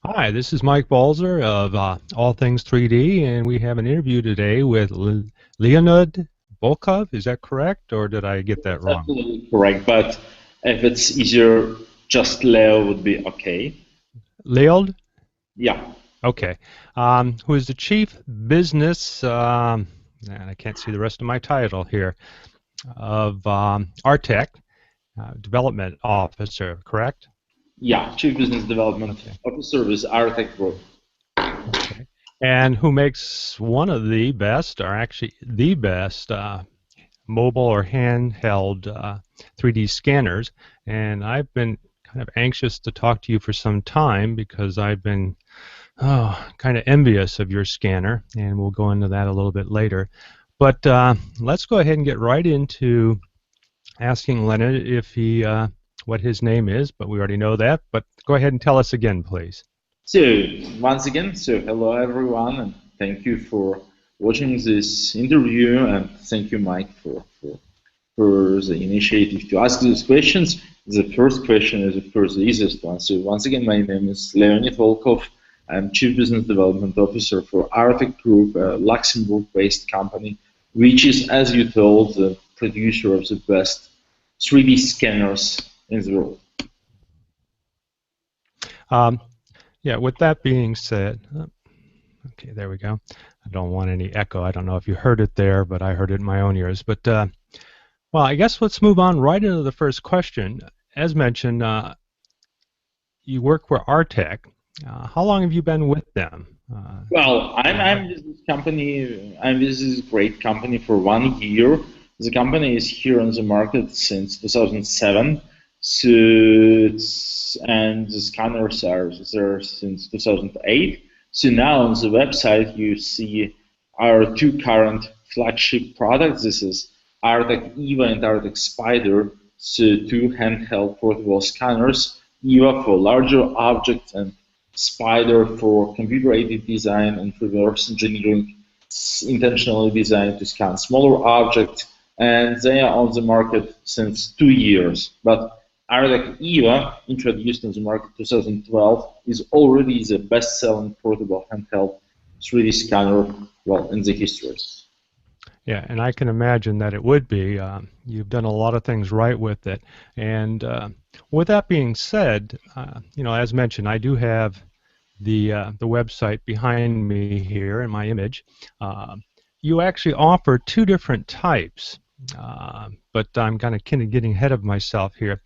Hi, this is Mike Balzer of All Things 3D, and we have an interview today with Leonid Volkov. Is that correct, or did I get that That's wrong? absolutely correct, but if it's easier, just Leo would be okay. Leod? Yeah, Okay. Who is the Chief Business, and I can't see the rest of my title here, of Artec, Development Officer, correct? yeah, Chief Business Development Okay. Officer with Artec Group. Okay. And who makes one of the best, or actually the best, mobile or handheld 3D scanners, and I've been kind of anxious to talk to you for some time because I've been kind of envious of your scanner, and we'll go into that a little bit later. But let's go ahead and get right into asking Leonard if he what his name is, but we already know that. But go ahead and tell us again, please. So, once again, hello everyone, and thank you for watching this interview, and thank you, Mike, for the initiative to ask these questions. The first question is, of course, the easiest one. So, once again, my name is Leonid Volkov. I'm Chief Business Development Officer for Artec Group, a Luxembourg-based company, which is, as you told, the producer of the best 3D scanners in the world. Um, yeah, with that being said, okay, there we go. I don't want any echo. I don't know if you heard it there, but I heard it in my own ears. But well, I guess let's move on right into the first question. As mentioned, you work for Artec. How long have you been with them? Well, I'm with this company. I'm with this great company for 1 year. The company is here on the market since 2007. So and the scanners are there since 2008. So now on the website you see our two current flagship products. This is Artec EVA and Artec Spider. So two handheld portable scanners. EVA for larger objects and Spider for computer-aided design and reverse engineering, intentionally designed to scan smaller objects, and they are on the market since 2 years. But Artec EVA, introduced on the market 2012, is already the best-selling portable handheld 3D scanner, well, in the history. Yeah, and I can imagine that it would be. You've done a lot of things right with it. And with that being said, as mentioned, I do have the website behind me here in my image. You actually offer two different types, but I'm kind of getting ahead of myself here.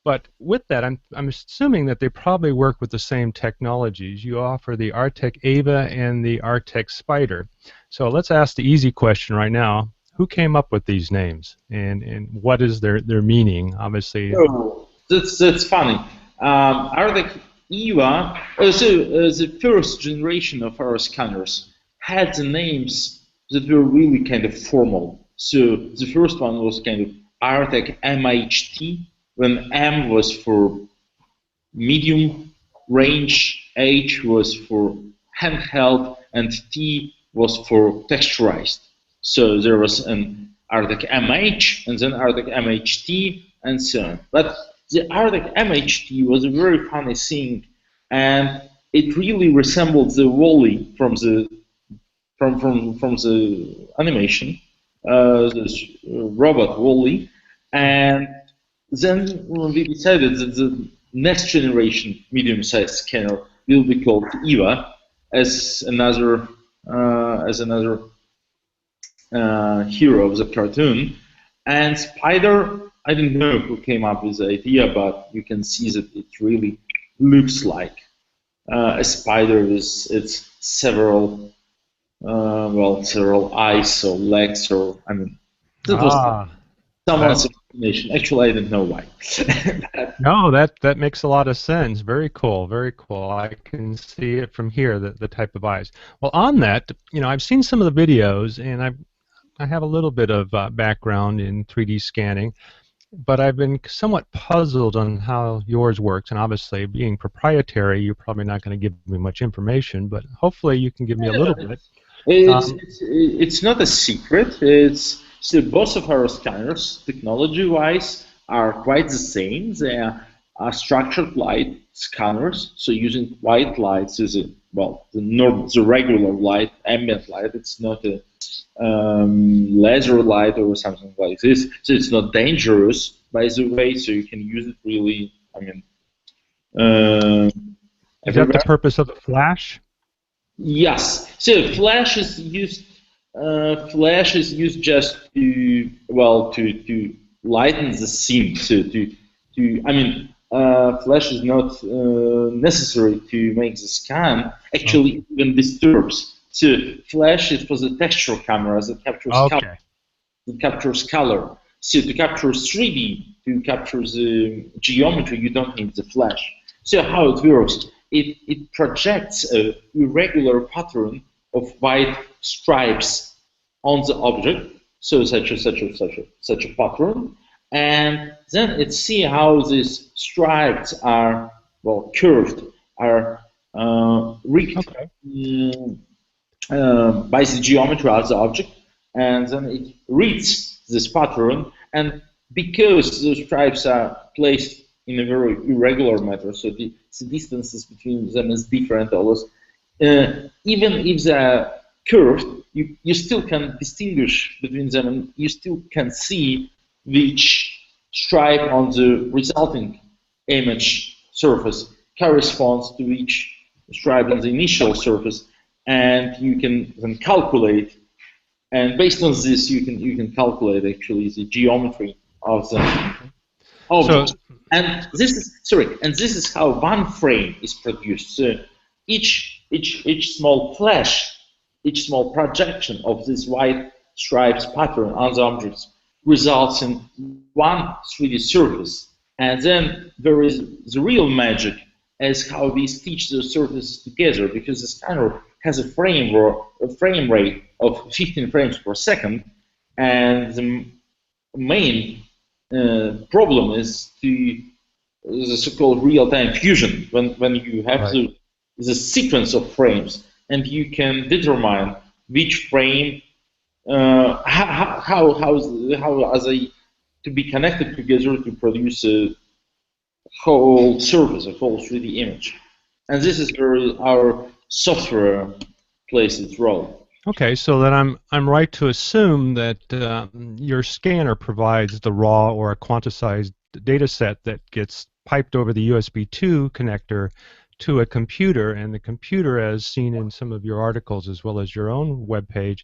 But with that, I'm assuming that they probably work with the same technologies. You offer the Artec Ava and the Artec Spider. So let's ask the easy question right now. Who came up with these names, and what is their meaning? Obviously. Oh, that's funny. Artec EVA, the first generation of our scanners had the names that were really kind of formal. So the first one was kind of Artec MHT, when M was for medium range, H was for handheld, and T was for texturized. So there was an Artec MH, and then Artec MHT, and so on. But the Artec MHT was a very funny thing, and it really resembled the Wally from the animation, this robot Wally, and then we decided that the next generation medium-sized scanner will be called EVA as another hero of the cartoon. And Spider, I don't know who came up with the idea, but you can see that it really looks like a spider with its several eyes or legs, or I mean, that was someone's explanation. Actually, I don't know why. No, that makes a lot of sense. Very cool, very cool. I can see it from here, the type of eyes. Well, on that, I've seen some of the videos, and I have a little bit of background in 3D scanning, but I've been somewhat puzzled on how yours works. And obviously, being proprietary, you're probably not going to give me much information, but hopefully you can give me a little bit. It's not a secret. It's so both of our scanners, technology-wise, are quite the same. They are structured light scanners. So using white lights is the regular light, ambient light. It's not a laser light or something like this. So it's not dangerous, by the way. So you can use it really. I mean, Is that the everywhere. purpose of the flash? Yes. So flash is used. Flash is used just to lighten the scene. So flash is not necessary to make the scan. Actually, it even disturbs. So flash is for the texture cameras that captures color. Okay. It captures color. So to capture 3D, to capture the geometry, you don't need the flash. So how it works? It projects a irregular pattern of white stripes on the object, so such a pattern, and then it see how these stripes are curved, are rigged Okay. by the geometry of the object, and then it reads this pattern, and because those stripes are placed in a very irregular manner, so the distances between them is different always. Even if they are curved, you still can distinguish between them, and you still can see which stripe on the resulting image surface corresponds to which stripe on the initial surface, and you can then calculate. And based on this, you can calculate actually the geometry of the object. So, And this is how one frame is produced. So each small flash, each small projection of this white stripes pattern on the objects results in one 3D surface. And then there is the real magic as how we stitch the surfaces together, because the scanner has a frame rate of 15 frames per second, and the main problem is the so-called real-time fusion, when you have the sequence of frames, and you can determine which frame how are they to be connected together to produce a whole surface, a whole 3D image. And this is where our software plays its role. okay, so then I'm right to assume that your scanner provides the raw or a quantized data set that gets piped over the USB 2 connector to a computer, and the computer, as seen in some of your articles as well as your own webpage,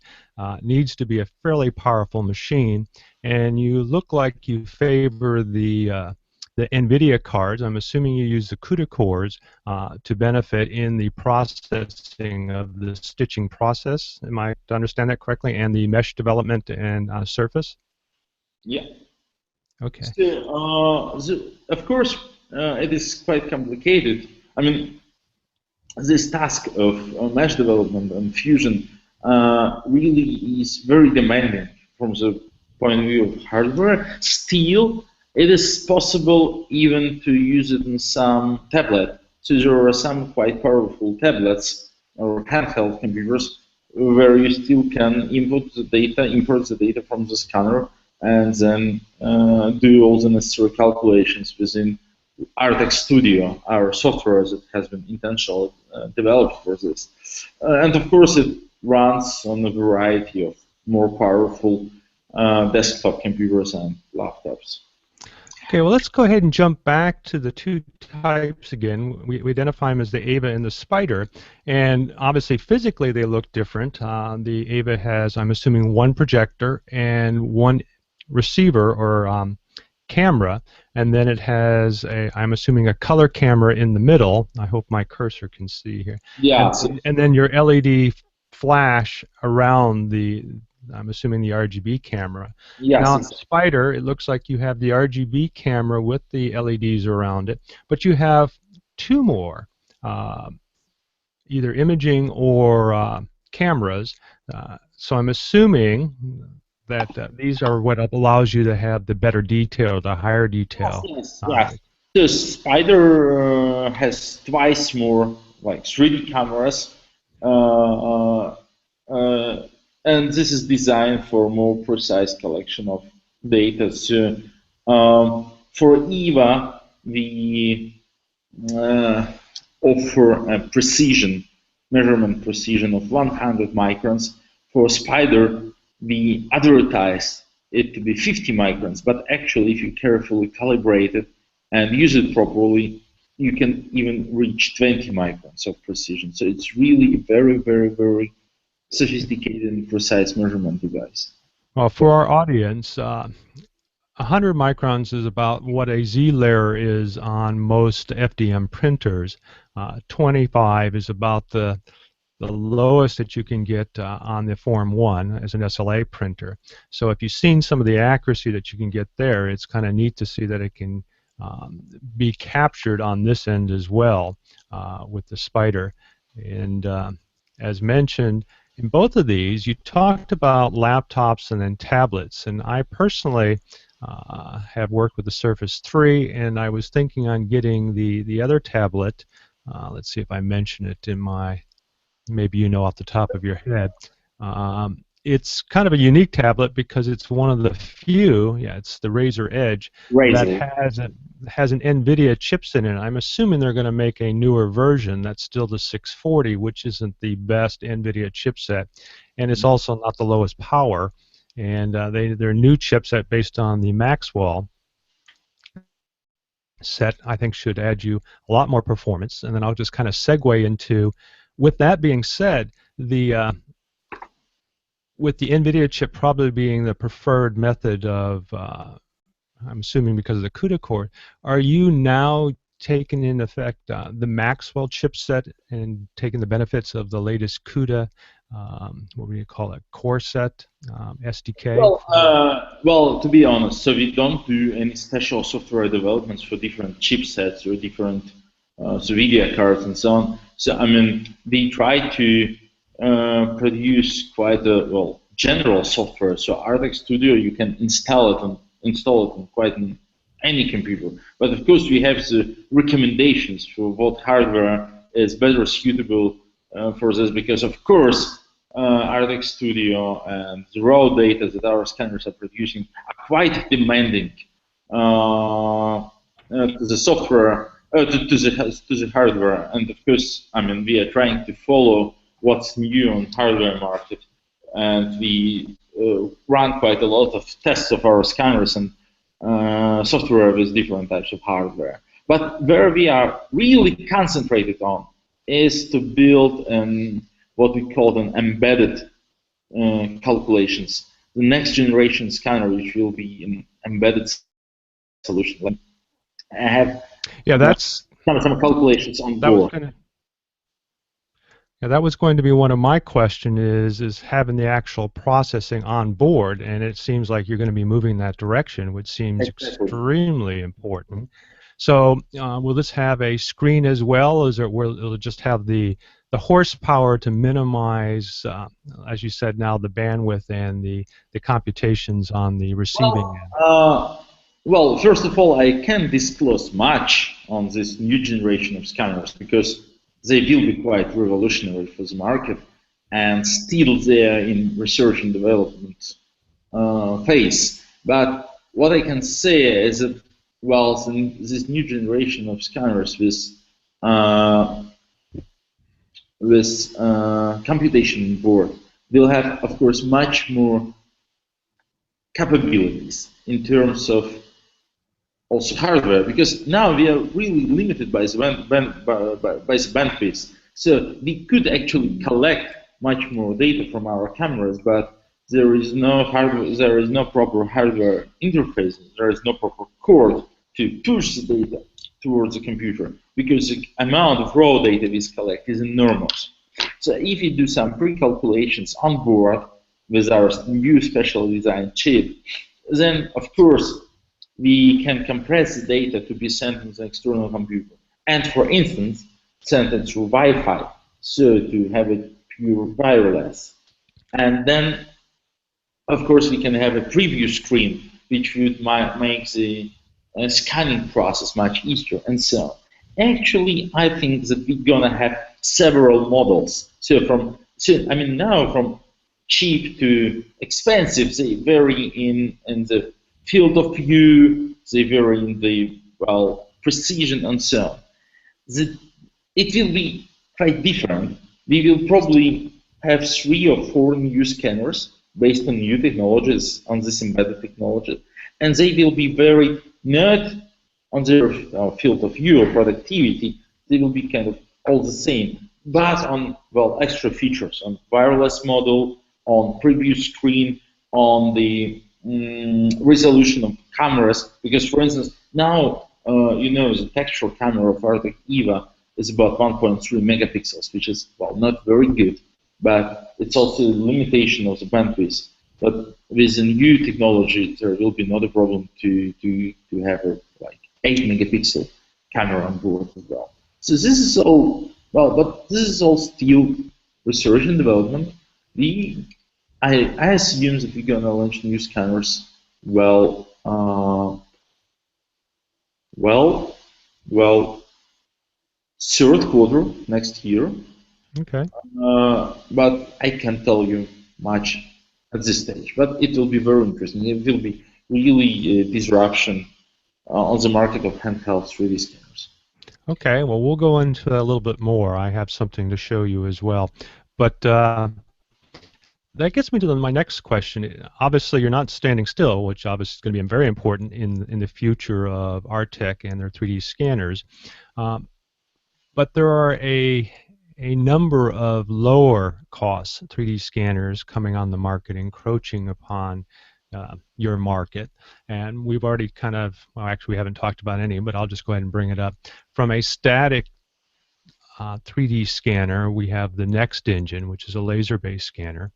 needs to be a fairly powerful machine. And you look like you favor the NVIDIA cards. I'm assuming you use the CUDA cores to benefit in the processing of the stitching process. Am I to understand that correctly? And the mesh development and surface? Yeah. Okay. So, of course, it is quite complicated. I mean, this task of mesh development and fusion really is very demanding from the point of view of hardware. Still, it is possible even to use it in some tablet. So there are some quite powerful tablets or handheld computers where you still can import the data from the scanner, and then do all the necessary calculations within Artec Studio, our software that has been intentionally developed for this. And of course, it runs on a variety of more powerful desktop computers and laptops. Okay, well, let's go ahead and jump back to the two types again. We identify them as the Ava and the Spider, and obviously physically they look different. The Ava has, I'm assuming, one projector and one receiver or camera, and then it has I'm assuming, a color camera in the middle. I hope my cursor can see here. Yeah. And then your LED flash around I'm assuming the RGB camera. Yes. Now, on the Spider, it looks like you have the RGB camera with the LEDs around it, but you have two more, either imaging or cameras. So I'm assuming that these are what allows you to have the better detail, the higher detail. Yes. The Spider has twice more 3D cameras. And this is designed for more precise collection of data. So for EVA, we offer a precision, measurement precision of 100 microns. For spider, we advertise it to be 50 microns, but actually, if you carefully calibrate it and use it properly, you can even reach 20 microns of precision. So it's really a very, very, very sophisticated and precise measurement device. Well, for our audience, 100 microns is about what a Z layer is on most FDM printers. 25 is about the lowest that you can get on the Form 1 as an SLA printer. So if you've seen some of the accuracy that you can get there, it's kind of neat to see that it can be captured on this end as well with the Spider. And as mentioned, in both of these, you talked about laptops and then tablets. And I personally have worked with the Surface 3, and I was thinking on getting the other tablet. Let's see if I mention it in my, maybe you know off the top of your head. It's kind of a unique tablet because it's one of the few, it's the Razer Edge, that has an NVIDIA chipset in it. I'm assuming they're going to make a newer version that's still the 640, which isn't the best NVIDIA chipset, and it's also not the lowest power. And their new chipset based on the Maxwell set, I think, should add you a lot more performance. And then I'll just kind of segue into, with that being said, with the NVIDIA chip probably being the preferred method of, I'm assuming because of the CUDA core, are you now taking in effect the Maxwell chipset and taking the benefits of the latest CUDA, what would you call it, core set, SDK? Well, to be honest, so we don't do any special software developments for different chipsets or different video cards and so on. So I mean, we try to produce quite a general software. So Artec Studio, you can install it quite in any computer. But of course, we have the recommendations for what hardware is better suitable for this, because of course, Artec Studio and the raw data that our scanners are producing are quite demanding to the software, to the hardware. And of course, I mean, we are trying to follow what's new on hardware market, and we run quite a lot of tests of our scanners and software with different types of hardware. But where we are really concentrated on is to build what we call an embedded calculations. The next generation scanner, which will be an embedded solution. I have some calculations on board. That was going to be one of my questions, is having the actual processing on board, and it seems like you're going to be moving in that direction, which seems extremely important. So will this have a screen as well, or will it just have the horsepower to minimize, as you said now, the bandwidth and the computations on the receiving end? Well, first of all, I can't disclose much on this new generation of scanners because they will be quite revolutionary for the market, and still they're in research and development phase. But what I can say is that, well, this new generation of scanners with computation board will have, of course, much more capabilities in terms of also hardware, because now we are really limited by the bandwidth. So we could actually collect much more data from our cameras, but there is no hardware, there is no proper hardware interface, there is no proper cord to push the data towards the computer, because the amount of raw data we collect is enormous. So if you do some pre-calculations on board with our new special design chip, then of course we can compress the data to be sent to the external computer, and for instance send it through Wi-Fi, so to have it pure wireless. And then of course we can have a preview screen which would make the scanning process much easier, and so on. Actually, I think that we're gonna have several models. So now from cheap to expensive, they vary in the field of view, they vary in the precision, and so on. It will be quite different. We will probably have 3 or 4 new scanners based on new technologies, on this embedded technology, and they will be very not on their field of view or productivity. They will be kind of all the same, but on, well, extra features, on wireless model, on preview screen, on the resolution of cameras. Because, for instance, now the textual camera of Artec EVA is about 1.3 megapixels, which is, well, not very good, but it's also a limitation of the bandwidth. But with the new technology, there will be not a problem to have a 8 megapixel camera on board as well. So this is all, well, but this is all still research and development. I assume that we're gonna launch new scanners third quarter next year. Okay. But I can't tell you much at this stage. But it will be very interesting. It will be really a disruption on the market of handheld 3D scanners. Okay, well, we'll go into that a little bit more. I have something to show you as well. But that gets me to my next question. Obviously, you're not standing still, which obviously is going to be very important in the future of Artec and their 3D scanners. But there are a number of lower cost 3D scanners coming on the market, encroaching upon your market. And we've already kind of, well, actually we haven't talked about any, but I'll just go ahead and bring it up. From a static 3D scanner, we have the Next Engine, which is a laser-based scanner,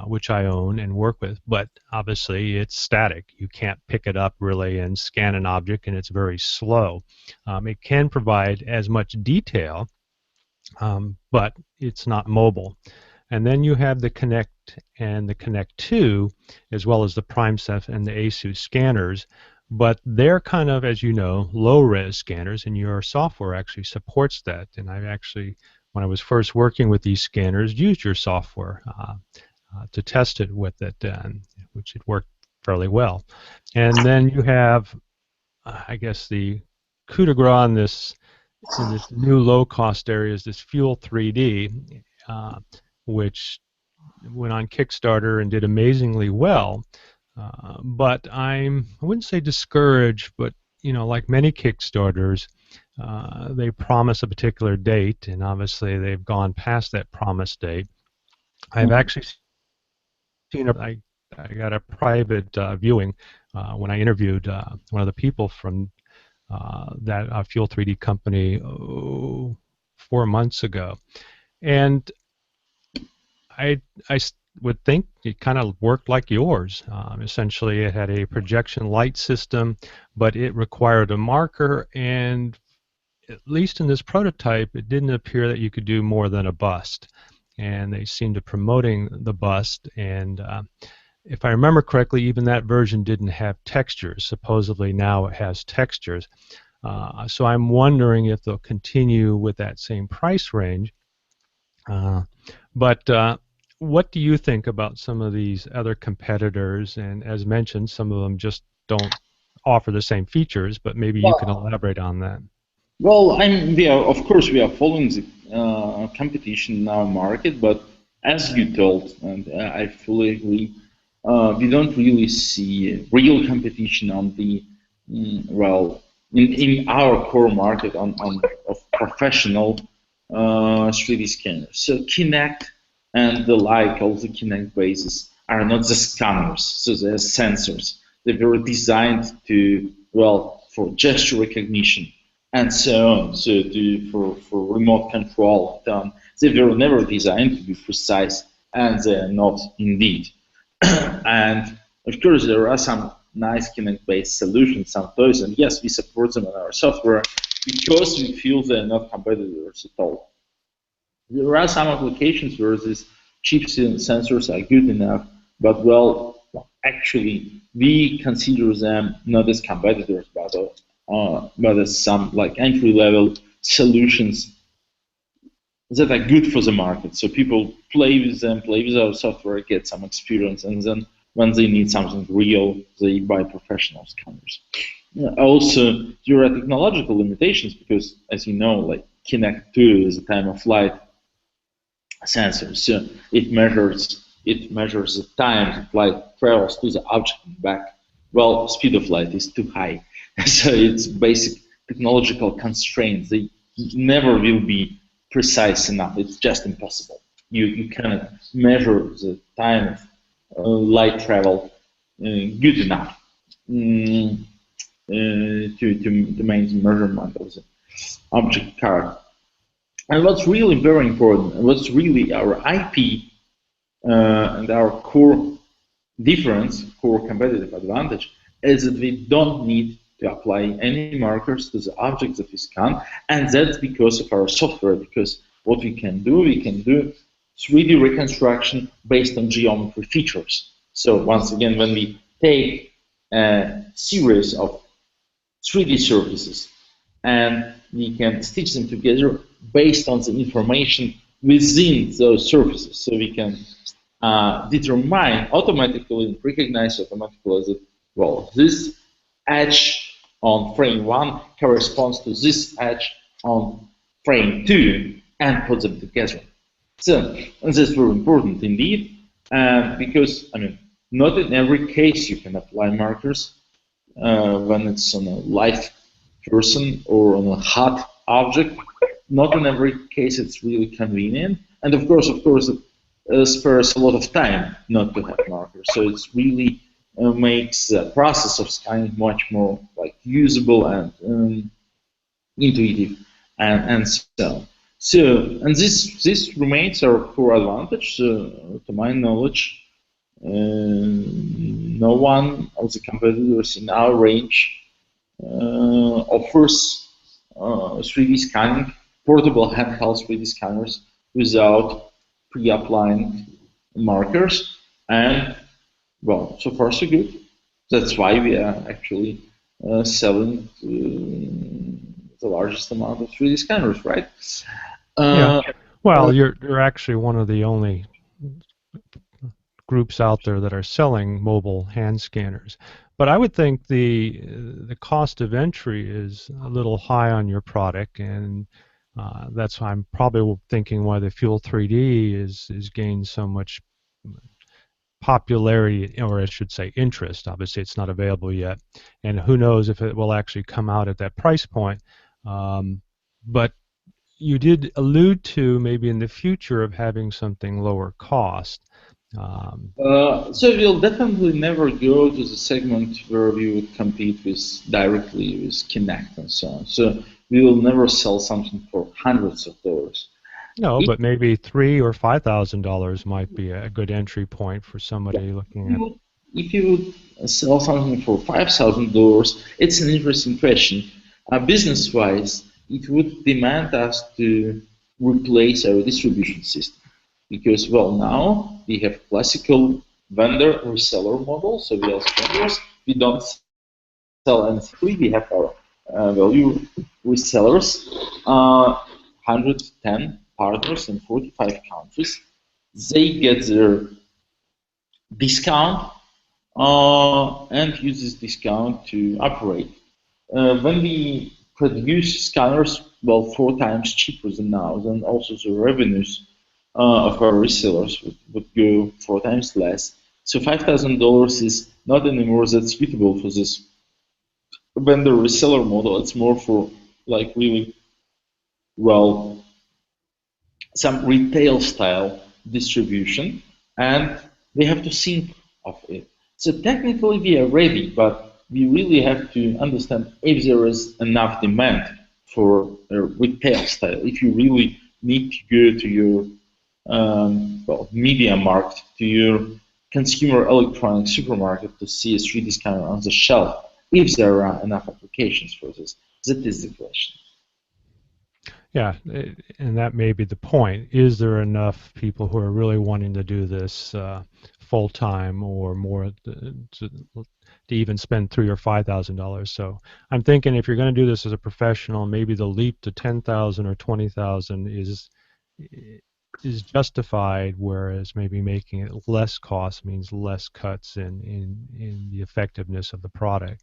which I own and work with, but obviously it's static. You can't pick it up really and scan an object, and it's very slow. It can provide as much detail, but it's not mobile. And then you have the Connect and the Connect 2, as well as the PrimeSense and the ASUS scanners, but they're kind of, as you know, low-res scanners, and your software actually supports that. And I've actually, when I was first working with these scanners, used your software to test it with it, which it worked fairly well. And then you have, I guess, the coup de grace in this new low-cost area is this Fuel 3D, which went on Kickstarter and did amazingly well. But I wouldn't say discouraged, but like many Kickstarters, they promise a particular date, and obviously they've gone past that promised date. I've actually seen I got a private viewing when I interviewed one of the people from that Fuel 3D company 4 months ago, and I would think it kind of worked like yours. Essentially, it had a projection light system, but it required a marker, and at least in this prototype, it didn't appear that you could do more than a bust. And they seemed to promoting the bust, and if I remember correctly, even that version didn't have textures. Supposedly now it has textures. So I'm wondering if they'll continue with that same price range. But what do you think about some of these other competitors? And as mentioned, some of them just don't offer the same features, but maybe you can elaborate on that. Well, of course, we are following the competition in our market, but as you told, and I fully agree, we don't really see real competition on the, in our core market of professional 3D scanners. So Kinect and the like, all the Kinect bases are not the scanners, so they're sensors. They were designed for gesture recognition and so on, so for remote control. They were never designed to be precise, and they're not indeed. And of course, there are some nice Kinect-based solutions, some toys, and yes, we support them in our software because we feel they're not competitors at all. There are some applications where these cheap sensors are good enough, but actually, we consider them not as competitors, but as some entry-level solutions that are good for the market. So people play with them, play with our software, get some experience, and then when they need something real, they buy professional scanners. Also, there are technological limitations because, as you know, like Kinect 2 is a time of flight sensor, so it measures the time that light travels to the object and back. Well, speed of light is too high, so it's basic technological constraints. They never will be precise enough. It's just impossible. You cannot measure the time of light travel good enough mm, to make the measurement of the object card. And what's really very important, what's really our IP and our core difference, core competitive advantage, is that we don't need to apply any markers to the objects that we scan, and that's because of our software. Because what we can do 3D reconstruction based on geometry features. So once again, when we take a series of 3D surfaces and we can stitch them together based on the information within those surfaces. So we can determine automatically and recognize automatically that, well, this edge on frame 1 corresponds to this edge on frame 2 and put them together. So this is very important indeed, because, I mean, not in every case you can apply markers when it's on a live person or on a hot object. Not in every case it's really convenient, and of course, it spares a lot of time not to have markers. So it's really makes the process of scanning much more like usable and intuitive, and so on. So, and this remains our core advantage. To my knowledge, no one of the competitors in our range offers 3D scanning, portable handheld 3D scanners without pre-applying markers. And well, so far so good. That's why we are actually selling the largest amount of 3D scanners, right? Yeah. Uh, Well, you're actually one of the only groups out there that are selling mobile hand scanners. But I would think the cost of entry is a little high on your product, and that's why I'm probably thinking why the Fuel 3D is gained so much popularity, or I should say interest. Obviously, it's not available yet, and who knows if it will actually come out at that price point. But you did allude to maybe in the future of having something lower cost. Um, so we'll definitely never go to the segment where we would compete with directly with Kinect and so on. So we will never sell something for hundreds of dollars. no, If but maybe $3,000 or $5,000 might be a good entry point for somebody looking you at. would, if you would sell something for $5,000, it's an interesting question. Business-wise, it would demand us to replace our distribution system because, well, now we have classical vendor reseller model. So we as vendors, we don't sell anything free. We have our value resellers, 110 partners in 45 countries. They get their discount and use this discount to operate. When we produce scanners, well, 4 times cheaper than now, then also the revenues of our resellers would go 4 times less. So $5,000 is not anymore that suitable for this vendor reseller model. It's more for like really, well, some retail style distribution, and we have to think of it. So technically we are ready, but we really have to understand if there is enough demand for a retail style. If you really need to go to your well, media market, to your consumer electronics supermarket to see a 3D scanner on the shelf, if there are enough applications for this. That is the question. Yeah, and that may be the point. Is there enough people who are really wanting to do this full time or more to even spend $3,000 or $5,000? So I'm thinking if you're going to do this as a professional, maybe the leap to 10,000 or 20,000 is justified, whereas maybe making it less cost means less cuts in the effectiveness of the product.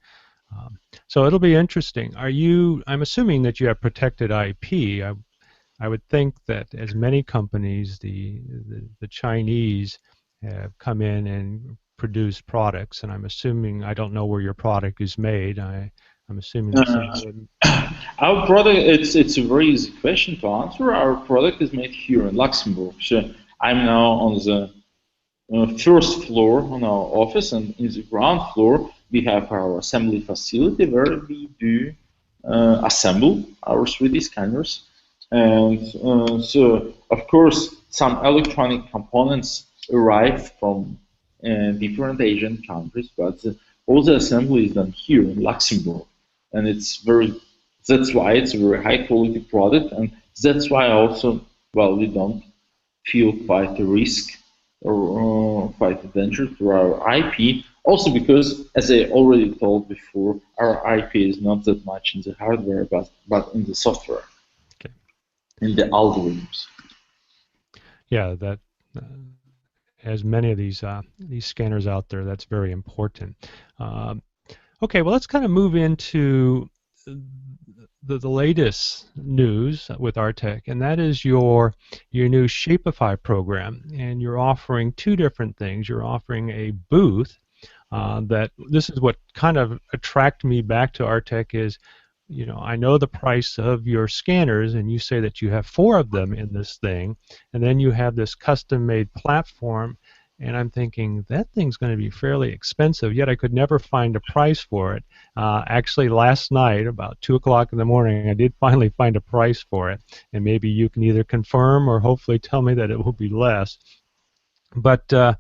So it'll be interesting. I'm assuming that you have protected IP. I would think that as many companies, the Chinese have come in and produced products, and I'm assuming, I don't know where your product is made. I'm assuming that some of Uh, them. our product, it's a very easy question to answer. Our product is made here in Luxembourg. So I'm now on the first floor on our office, and in the ground floor we have our assembly facility where we do assemble our 3D scanners. And so, of course, some electronic components arrive from different Asian countries, but all the assembly is done here in Luxembourg, and that's why it's a very high quality product, and that's why also, well, we don't feel quite a risk or quite a danger to our IP. Also because, as I already told before, our IP is not that much in the hardware, but in the software, Okay. in the algorithms. Yeah, that uh, as many of these scanners out there, that's very important. Um, okay, well, let's kind of move into the latest news with Artec, and that is your new Shapify program. And you're offering two different things. You're offering a booth that this is what kind of attracted me back to Artec is, I know the price of your scanners, and you say that you have four of them in this thing, and then you have this custom-made platform, and I'm thinking that thing's going to be fairly expensive, yet I could never find a price for it. Actually, last night, about 2 o'clock in the morning, I did finally find a price for it, and maybe you can either confirm or hopefully tell me that it will be less. But the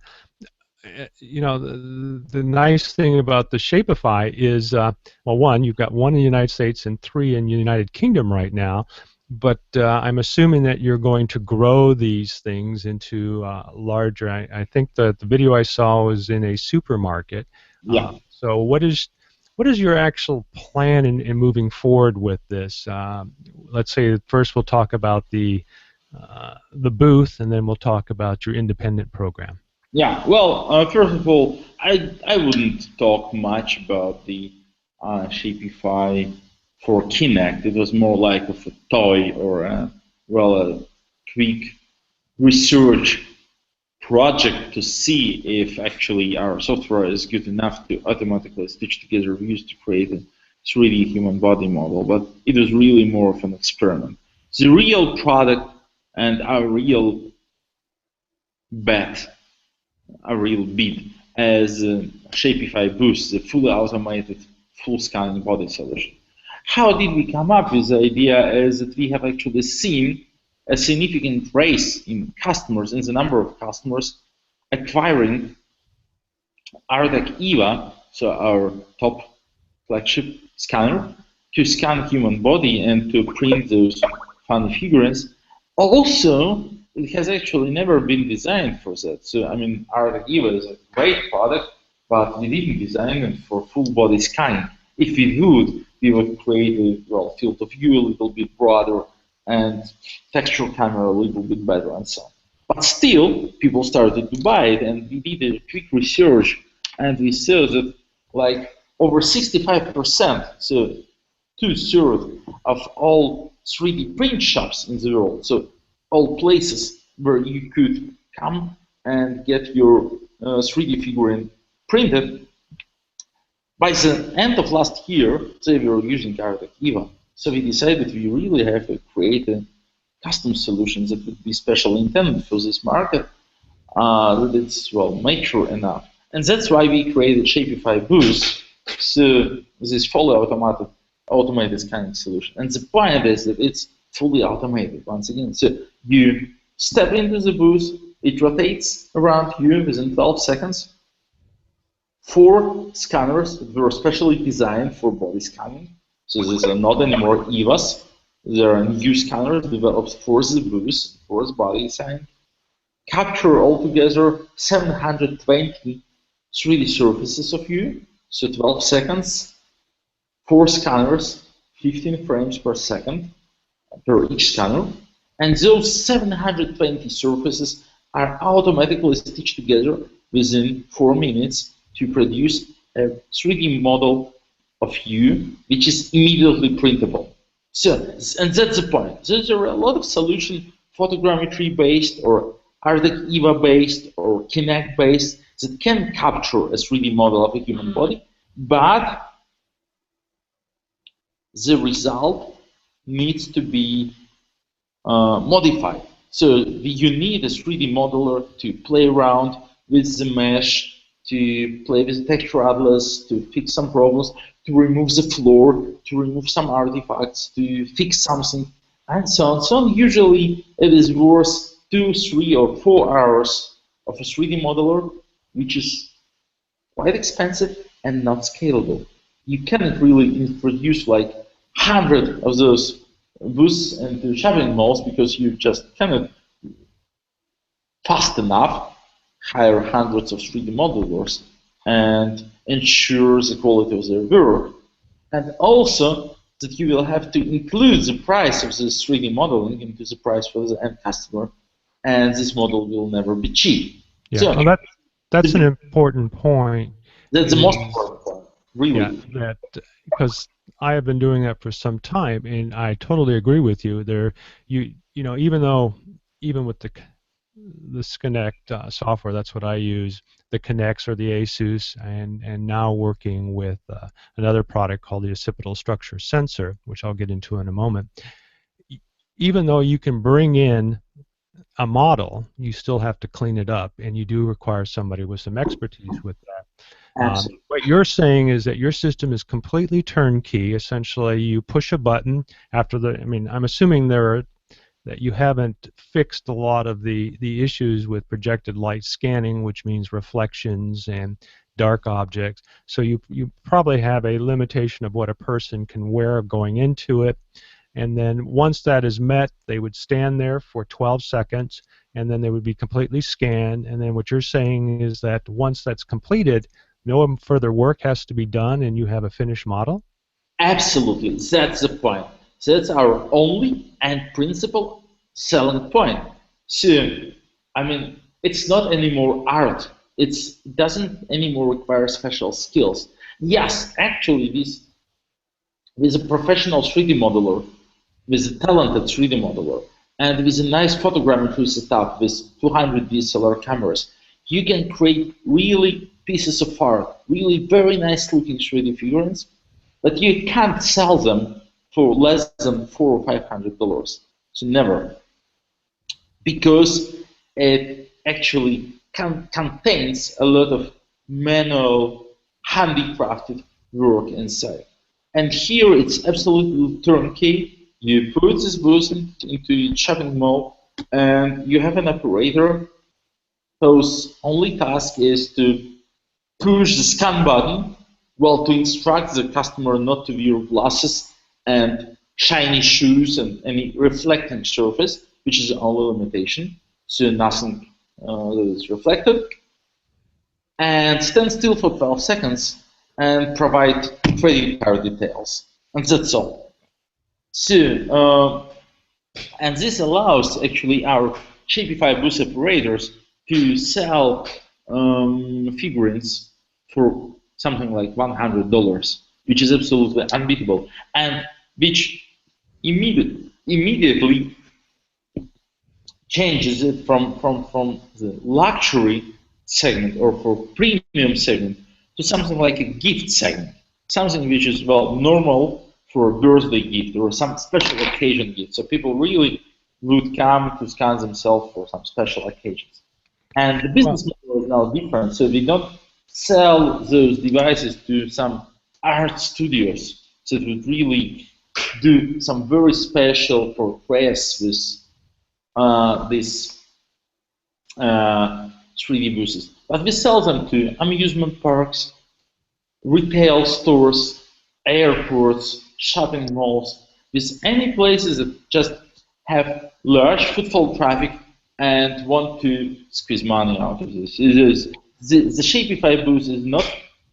nice thing about the Shapify is, well, one, you've got one in the United States and three in the United Kingdom right now, but I'm assuming that you're going to grow these things into larger. I think the video I saw was in a supermarket. Yeah. So what is your actual plan in moving forward with this? Let's say first we'll talk about the booth, and then we'll talk about your independent program. Yeah, well, first of all, I wouldn't talk much about the Shapify for Kinect. It was more like of a toy or a quick research project to see if actually our software is good enough to automatically stitch together views to create a 3D human body model. But it was really more of an experiment. The real product and our real bet, a real bid, as Shapify boosts the fully automated full scanning body solution. How did we come up with the idea? Is that we have actually seen a significant rise in customers, in the number of customers acquiring Artec EVA, so our top flagship scanner, to scan human body and to print those funny figurines. Also, it has actually never been designed for that. So, I mean, Artec EVA is a great product, but we didn't design it for full body scanning. If we would create a field of view a little bit broader and texture camera a little bit better and so on. But still, people started to buy it, and we did a quick research, and we saw that like over 65%, so two-thirds of all 3D print shops in the world, so all places where you could come and get your 3D figurine printed, by the end of last year, they were using Artec EVA. So we decided we really have to create a custom solution that would be specially intended for this market, that it's mature enough. And that's why we created Shapify booth, so this fully automated scanning solution. And the point is that it's fully automated once again. So you step into the booth, it rotates around you within 12 seconds. 4 scanners that were specially designed for body scanning. So these are not anymore EVAs. There are new scanners developed for the booth, for the body scanning. Capture altogether 720 3D surfaces of you, so 12 seconds, 4 scanners, 15 frames per second per each scanner, and those 720 surfaces are automatically stitched together within 4 minutes to produce a 3D model of you, which is immediately printable. So, and that's the point. So there are a lot of solutions, photogrammetry based or Artec EVA based or Kinect based, that can capture a 3D model of a human body, but the result needs to be modified. So you need a 3D modeler to play around with the mesh, to play with the texture atlas, to fix some problems, to remove the floor, to remove some artifacts, to fix something, and so on. So usually it is worth 2, 3, or 4 hours of a 3D modeler, which is quite expensive and not scalable. You cannot really introduce like 100 of those booths into shopping malls because you just cannot fast enough hire hundreds of 3D modelers and ensure the quality of their work. And also that you will have to include the price of this 3D modeling into the price for the end customer, and this model will never be cheap. Yeah, So well, that's an important point. that's the most important point, really. Yeah, that because I have been doing that for some time, and I totally agree with you. You know, even with the Connect software, that's what I use. The Connects or the ASUS, and now working with another product called the occipital structure sensor, which I'll get into in a moment. Even though you can bring in a model, you still have to clean it up, and you do require somebody with some expertise with that. What you're saying is that your system is completely turnkey. Essentially, you push a button after I mean, I'm assuming that you haven't fixed a lot of the issues with projected light scanning, which means reflections and dark objects. So you probably have a limitation of what a person can wear going into it. And then once that is met, they would stand there for 12 seconds, and then they would be completely scanned. And then what you're saying is that once that's completed, no further work has to be done, and you have a finished model? Absolutely, that's the point. So that's our only and principal selling point. So, I mean, it's not anymore art. It doesn't anymore require special skills. Yes, actually, this with a professional 3D modeler, with a talented 3D modeler, and with a nice photogrammetry setup with 200 DSLR cameras, you can create really pieces of art, really very nice looking 3D figurines, but you can't sell them for less than $400 or $500. So never, because it actually contains a lot of manual, handicrafted work inside. And here it's absolutely turnkey. You put this booth into a shopping mall, and you have an operator whose only task is to push the scan button, well, to instruct the customer not to wear glasses and shiny shoes and any reflecting surface, which is the only limitation, so nothing that is reflected, and stand still for 12 seconds and provide credit card details, and that's all. So, and this allows actually our Shapify booth operators to sell figurines for something like $100, which is absolutely unbeatable, and which immediately changes it from the luxury segment or for premium segment to something like a gift segment, something which is, well, normal for a birthday gift or some special occasion gift. So people really would come to scan themselves for some special occasions. And the business model is now different, so we don't sell those devices to some art studios that would really do some very special for press with these 3D booths. But we sell them to amusement parks, retail stores, airports, shopping malls, with any places that just have large footfall traffic and want to squeeze money out of this. The Shapify booth is not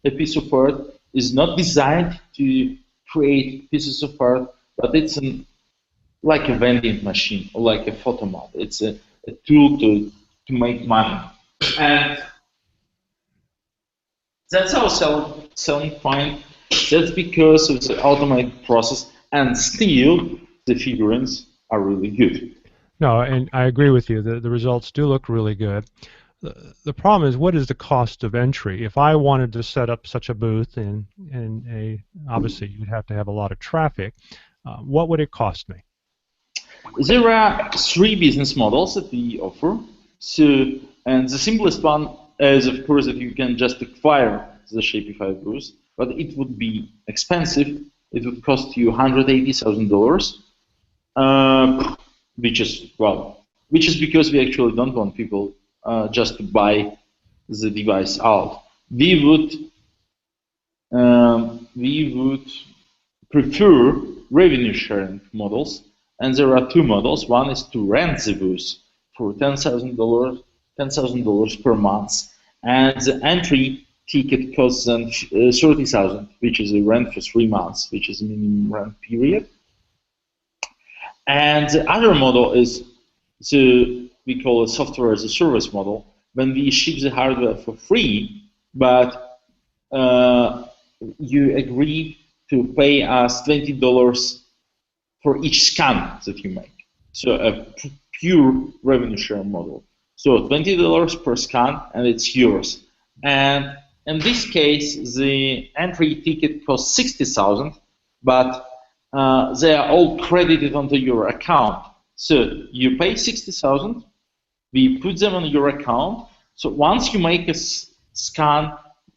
a piece of art, is not designed to create pieces of art, but it's like a vending machine or like a photomat. It's a tool to make money. And that's our selling point. That's because of the automated process, and still the figurines are really good. No, and I agree with you. The results do look really good. The problem is, what is the cost of entry? If I wanted to set up such a booth in a, obviously you'd have to have a lot of traffic. What would it cost me? There are three business models that we offer. So, and the simplest one is, of course, that you can just acquire the Shapify booth, but it would be expensive. It would cost you $180,000, which is which is because we actually don't want people just to buy the device out. We would prefer revenue sharing models, and there are two models. One is to rent the booth for $10,000 per month, and the entry ticket costs them $30,000, which is a rent for 3 months, which is a minimum rent period. And the other model is we call a software as a service model, when we ship the hardware for free, but you agree to pay us $20 for each scan that you make. So a pure revenue share model. So $20 per scan, and it's yours. And in this case, the entry ticket costs $60,000, but they are all credited onto your account. So you pay $60,000, we put them on your account. So once you make a scan,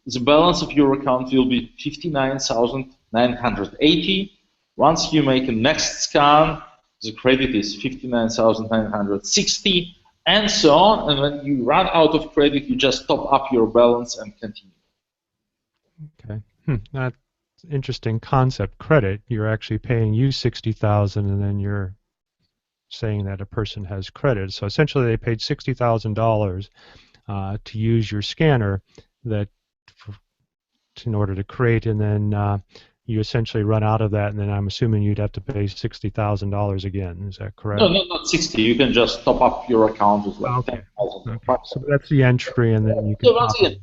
the balance of your account will be $59,980. Once you make a next scan, the credit is $59,960, and so on. And when you run out of credit, you just top up your balance and continue. Okay, that's an interesting concept. Credit. You're actually paying you $60,000, and then you're saying that a person has credit. So essentially, they paid $60,000 to use your scanner in order to create, and then you essentially run out of that, and then I'm assuming you'd have to pay $60,000 again. Is that correct? No, not 60. You can just top up your account with like Okay. 10,000. Okay. So that's the entry, and then you can. So once again,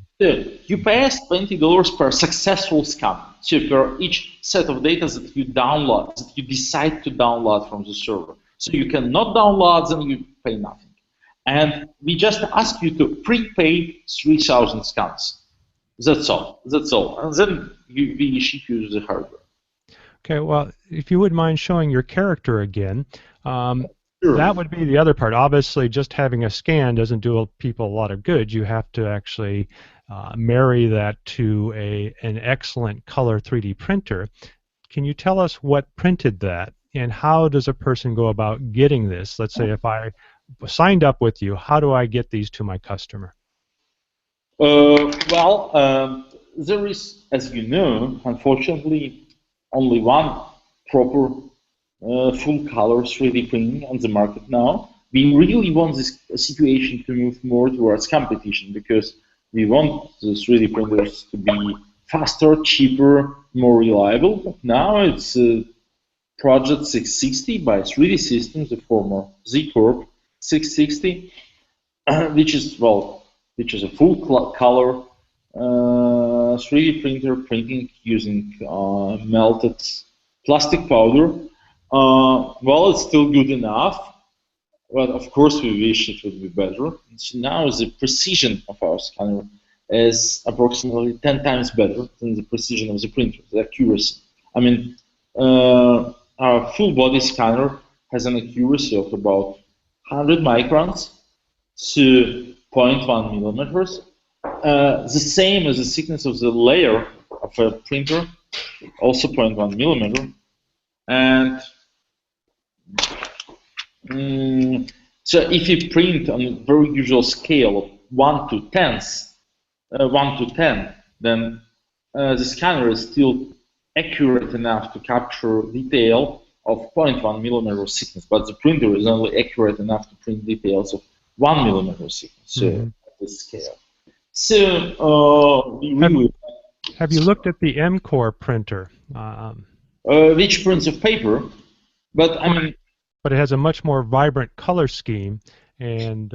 you pay us $20 per successful scan. So per each set of data that you download, that you decide to download from the server. So you cannot download them, you pay nothing. And we just ask you to prepay 3,000 scans. That's all. That's all. And then we ship you the hardware. Okay, well, if you wouldn't mind showing your character again, Sure. that would be the other part. Obviously, just having a scan doesn't do people a lot of good. You have to actually marry that to an excellent color 3D printer. Can you tell us what printed that, and how does a person go about getting this? Let's say if I signed up with you, how do I get these to my customer? There is, as you know, unfortunately, only one proper full-color 3D printing on the market now. We really want this situation to move more towards competition, because we want the 3D printers to be faster, cheaper, more reliable. But now it's Project 660 by 3D Systems, the former Z Corp 660, which is a full-color 3D printer printing using melted plastic powder. It's still good enough, but of course we wish it would be better. So now the precision of our scanner is approximately 10 times better than the precision of the printer, the accuracy. I mean, our full body scanner has an accuracy of about 100 microns to 0.1 millimeters. The same as the thickness of the layer of a printer, also 0.1 millimeter. And so if you print on a very usual scale of 1 to 10, then the scanner is still accurate enough to capture detail of 0.1 millimeter thickness, but the printer is only accurate enough to print details of 1 millimeter thickness, so at this scale. So have you looked at the M-Core printer? Which prints of paper, but I mean. But it has a much more vibrant color scheme, and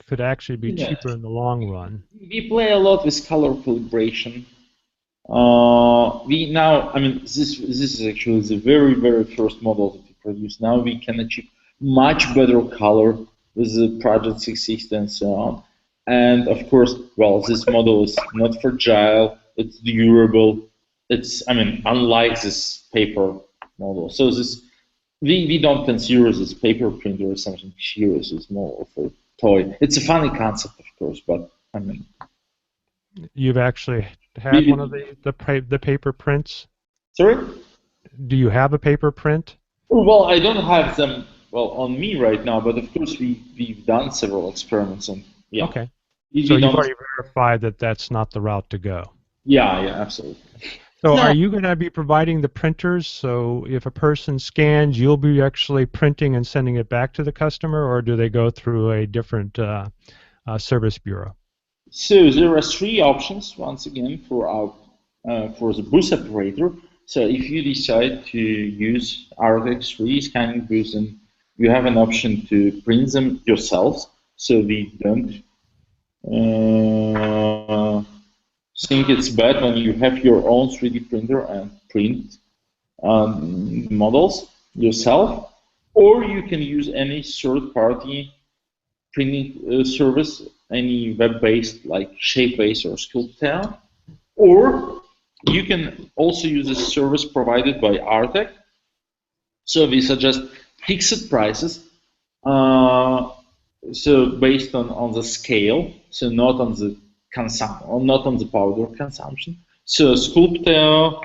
could actually be cheaper in the long run. We play a lot with color calibration. We now, I mean, this is actually the very, very first model that we produce. Now we can achieve much better color with the Project 660 and so on. And of course, well, this model is not fragile, it's durable. It's, I mean, unlike this paper model. So this, we don't consider this paper printer as something serious. It's more of a toy. It's a funny concept, of course, but I mean, You've actually had one of we, the paper prints? sorry? Do you have a paper print? Well, I don't have them well on me right now, but of course we've done several experiments and yeah, Okay. So we you've don't. already verified that that's not the route to go. Yeah, yeah, absolutely. So are No, you going to be providing the printers? So if a person scans, you'll be actually printing and sending it back to the customer, or do they go through a different service bureau? so there are three options once again for our for the booth operator. So if you decide to use Artec 3 scanning booths, then you have an option to print them yourselves. So we don't think it's bad when you have your own 3D printer and print models yourself, or you can use any third-party printing service, any web-based like Shapify or Sculptel, or you can also use a service provided by Artec. So we suggest fixed prices, so based on the scale, so not on the or not on the powder consumption. So Sculptel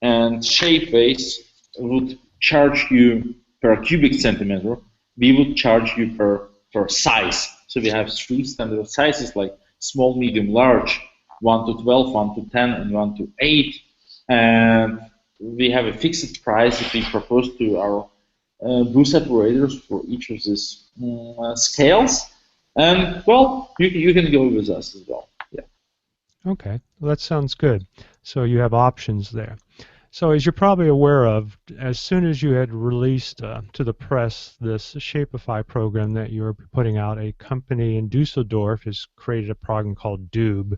and Shapeface would charge you per cubic centimeter. We would charge you per size. So we have three standard sizes like small, medium, large, 1 to 12, 1 to 10, and 1 to 8. And we have a fixed price that we propose to our booth operators for each of these scales. And well, you can go with us as well. Yeah. Okay, well, that sounds good. So you have options there. So as you're probably aware of, as soon as you had released to the press this Shapify program that you're putting out, a company in Dusseldorf has created a program called Doob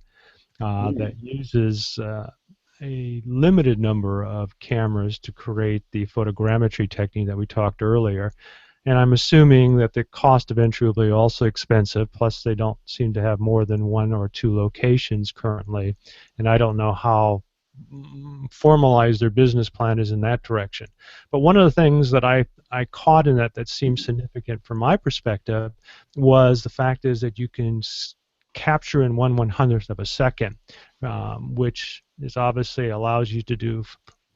that uses a limited number of cameras to create the photogrammetry technique that we talked earlier. And I'm assuming that the cost of entry will be also expensive, plus they don't seem to have more than one or two locations currently. And I don't know how formalized their business plan is in that direction. But one of the things that I caught in that seemed significant from my perspective was the fact is that you can capture in 1/100th of a second, which is obviously allows you to do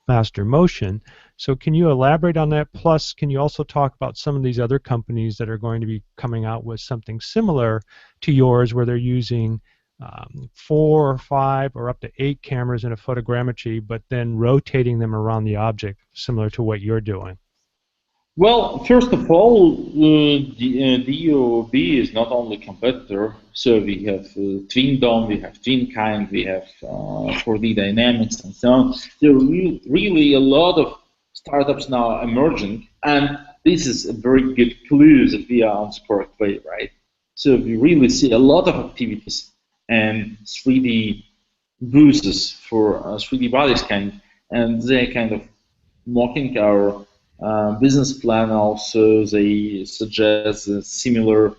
faster motion. So can you elaborate on that? Plus, can you also talk about some of these other companies that are going to be coming out with something similar to yours where they're using 4 or 5 or up to 8 cameras in a photogrammetry, but then rotating them around the object, similar to what you're doing? Well, first of all, DOB is not only competitor. So we have Twin Dome, we have Twin Kind, we have 4D Dynamics, and so on. There are really a lot of startups now emerging, and this is a very good clue that we are on Spark Way, right? So we really see a lot of activities and 3D booths for 3D body scanning, and they kind of mocking our business plan. Also, they suggest a similar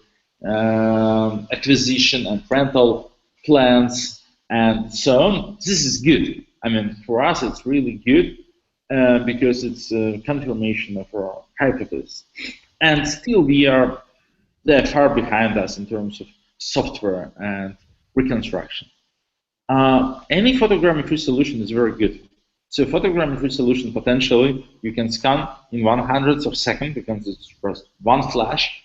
acquisition and rental plans and so on. This is good. I mean, for us, it's really good because it's a confirmation of our hypothesis. And still, they're far behind us in terms of software and reconstruction. Any photogrammetry solution is very good. So photogrammetry solution, potentially, you can scan in 1/100th of a second because it's just one flash.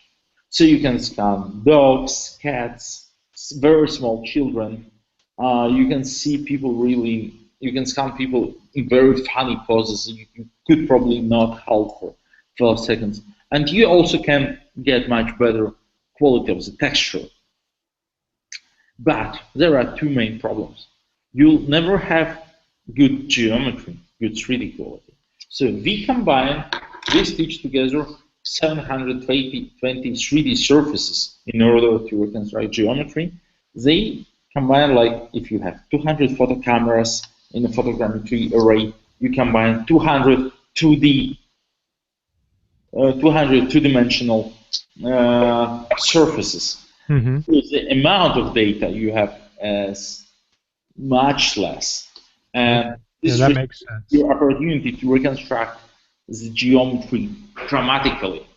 So you can scan dogs, cats, very small children. You can see people really, you can scan people in very funny poses. You could probably not hold for 12 seconds. And you also can get much better quality of the texture. But there are two main problems. You'll never have good geometry, good 3D quality. So we stitch together 720 3D surfaces in order to reconstruct geometry. They combine like if you have 200 photo cameras in a photogrammetry array, you combine 200 two-dimensional surfaces. Mm-hmm. So the amount of data you have is much less, and Okay. Yeah, this that reduces makes sense. your opportunity to reconstruct the geometry dramatically.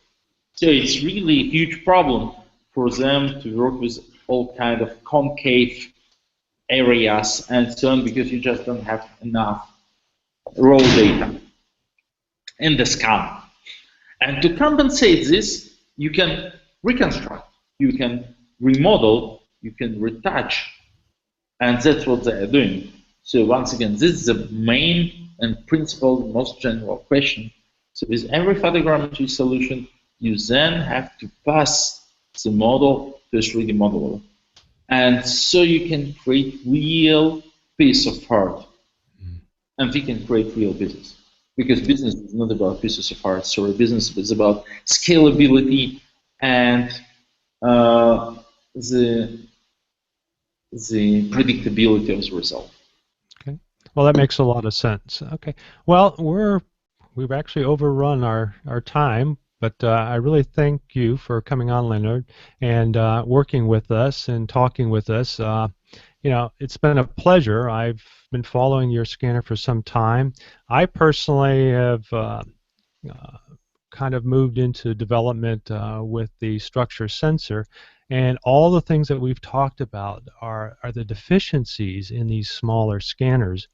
So it's really a huge problem for them to work with all kind of concave areas and so on, because you just don't have enough raw data in the scan. And to compensate this, you can reconstruct, you can remodel, you can retouch, and that's what they are doing. So once again, this is the main and principal, most general question. So with every photogrammetry solution, you then have to pass the model to a 3D modeler. And so you can create real piece of art. And we can create real business. Because business is not about pieces of art. Sorry, business is about scalability and the predictability of the result. Okay. Well, that makes a lot of sense. Okay. Well, we've actually overrun our time, but I really thank you for coming on, Leonard, and working with us and talking with us. It's been a pleasure. I've been following your scanner for some time. I personally have kind of moved into development with the structure sensor, and all the things that we've talked about are the deficiencies in these smaller scanners.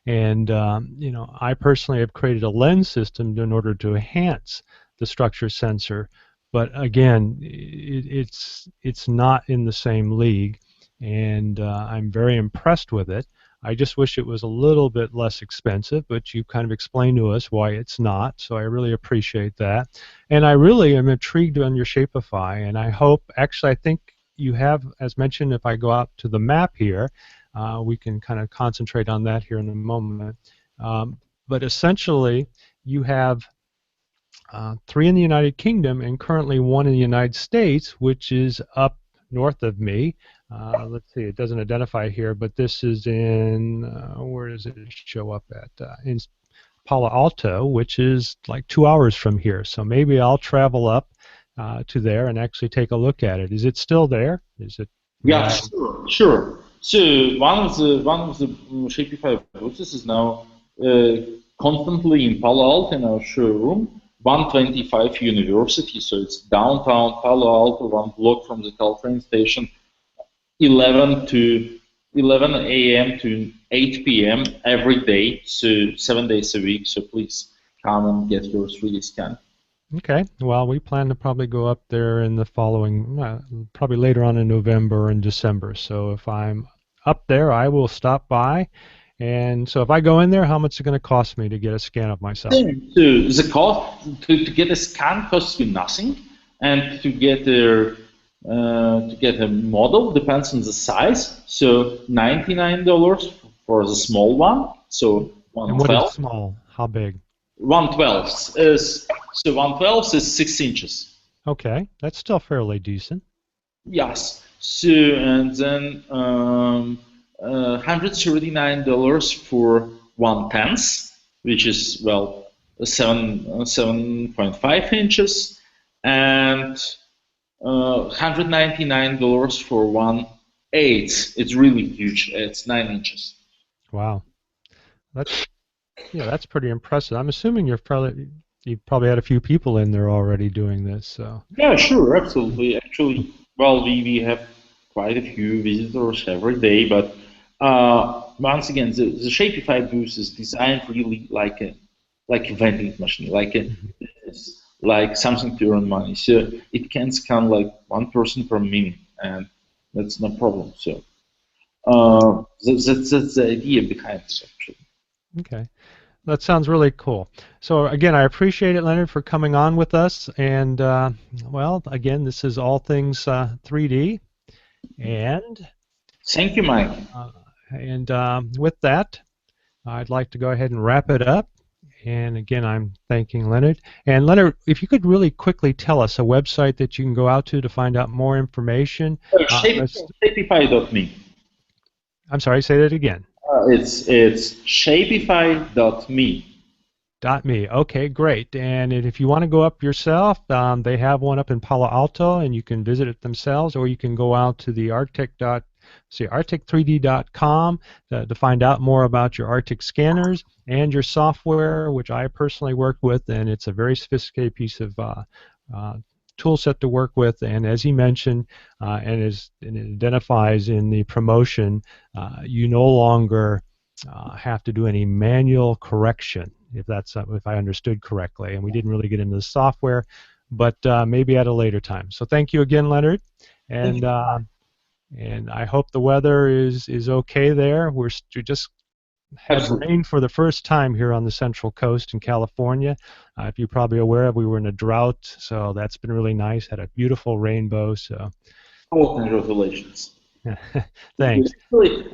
And I personally have created a lens system in order to enhance the structure sensor, but again, it's not in the same league, and I'm very impressed with it. I just wish it was a little bit less expensive, but you kind of explained to us why it's not, so I really appreciate that. And I really am intrigued on your Shapify, and I hope, actually, I think you have, as mentioned, if I go out to the map here, we can kind of concentrate on that here in a moment. But essentially, you have 3 in the United Kingdom and currently 1 in the United States, which is up north of me. Let's see, it doesn't identify here, but this is in, where does it show up at? In Palo Alto, which is like 2 hours from here. So maybe I'll travel up to there and actually take a look at it. Is it still there? Is it? Yeah, sure. So one of the Shapify booths is now constantly in Palo Alto in our showroom, 125 University. So it's downtown Palo Alto, one block from the train station, 11 a.m. to 8 p.m. every day, so 7 days a week. So please come and get your 3D scan. Okay. Well, we plan to probably go up there in the following, probably later on in November and December. So if I'm up there, I will stop by. And so if I go in there, how much is it going to cost me to get a scan of myself? So the cost to get a scan costs you nothing, and to get a model depends on the size. So $99 for the small one. So 1/12. And what is small? How big? 1/12 is 6 inches. Okay, that's still fairly decent. Yes. So and then $139 for 1/10, which is 7.5 inches, and $199 for 1/8. It's really huge. It's 9 inches. Wow, that's pretty impressive. I'm assuming you've probably had a few people in there already doing this. So Yeah, sure, absolutely. Actually, well, we have quite a few visitors every day, but once again, the Shapify booth is designed really like a vending machine, like something to earn money. So it can scan like 1 person per minute, and that's no problem. So that's the idea behind it, actually. okay. That sounds really cool. So again, I appreciate it, Leonard, for coming on with us. And well, again, this is all things 3D. And Thank you, Mike. With that, I'd like to go ahead and wrap it up. And again, I'm thanking Leonard. And Leonard, if you could really quickly tell us a website that you can go out to find out more information. Shapify.me. I'm sorry, say that again. It's Shapify.me. .me. Okay, great. And if you want to go up yourself, they have one up in Palo Alto, and you can visit it themselves, or you can go out to the Artec3D.com to find out more about your Artec scanners and your software, which I personally work with, and it's a very sophisticated piece of uh, tool set to work with. And as he mentioned, and it identifies in the promotion, you no longer have to do any manual correction, if I understood correctly. And we didn't really get into the software, but maybe at a later time. So thank you again, Leonard, Thank and you. I hope the weather is okay there. We just had Absolutely. rain for the first time here on the Central Coast in California. If you're probably aware, we were in a drought, so that's been really nice. Had a beautiful rainbow. So Oh, congratulations. thanks.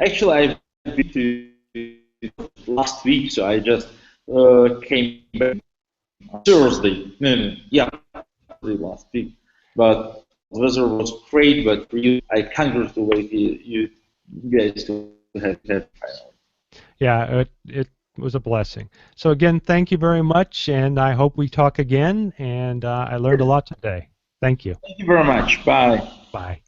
Actually, I've been to last week, so I just came back Thursday. No, no, yeah, last week. But the weather was great. But for you, I congratulate you guys to have had. Yeah, it was a blessing. So again, thank you very much, and I hope we talk again. And I learned a lot today. Thank you. Thank you very much. Bye. Bye.